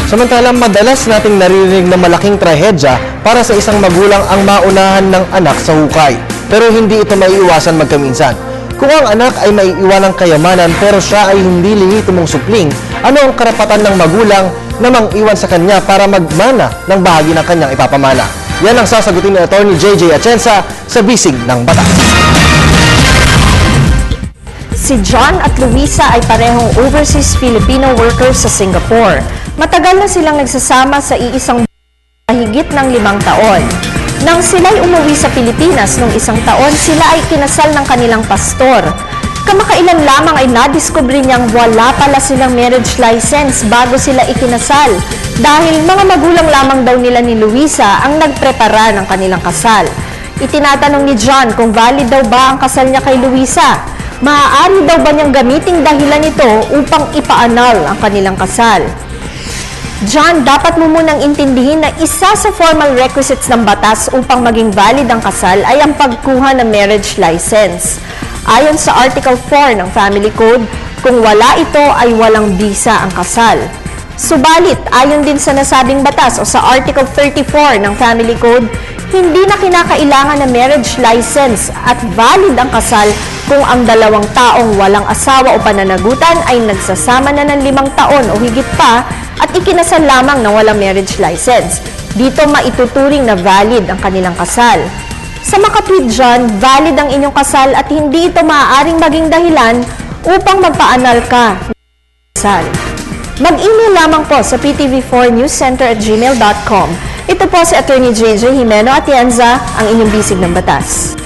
Samantalang madalas nating naririnig na malaking trahedya para sa isang magulang ang maunahan ng anak sa hukay. Pero hindi ito maiiwasan magkaminsan. Kung ang anak ay maiiwan ng kayamanan pero siya ay hindi lehitimong supling, ano ang karapatan ng magulang na mang-iwan sa kanya para magmana ng bahagi ng kanyang ipapamana? Yan ang sasagutin ni Atty. JJ Atienza sa Bisig ng Batas. Si John at Luisa ay parehong overseas Filipino workers sa Singapore. Matagal na silang nagsasama sa iisang higit ng 5 taon. Nang sila'y umuwi sa Pilipinas noong 1 taon, sila ay kinasal ng kanilang pastor. Kamakailan lamang ay nadiskubre niyang wala pala silang marriage license bago sila ikinasal dahil mga magulang lamang daw nila ni Luisa ang nagprepara ng kanilang kasal. Itinatanong ni John kung valid daw ba ang kasal niya kay Luisa. Maaari daw ba niyang gamiting dahilan ito upang ipaanal ang kanilang kasal? John, dapat mo munang intindihin na isa sa formal requisites ng batas upang maging valid ang kasal ay ang pagkuha ng marriage license. Ayon sa Article 4 ng Family Code, kung wala ito ay walang bisa ang kasal. Subalit, ayon din sa nasabing batas o sa Article 34 ng Family Code, hindi na kinakailangan ng marriage license at valid ang kasal kung ang dalawang taong walang asawa o pananagutan ay nagsasama na ng 5 taon o higit pa at ikinasal lamang ng walang marriage license. Dito maituturing na valid ang kanilang kasal. Sa makatwid dyan, valid ang inyong kasal at hindi ito maaaring maging dahilan upang magpaanal ka ng kasal. Mag-email lamang po sa ptv4newscenter@gmail.com. Ito po si Atty. JJ Jimeno Atienza, ang inyong bisig ng batas.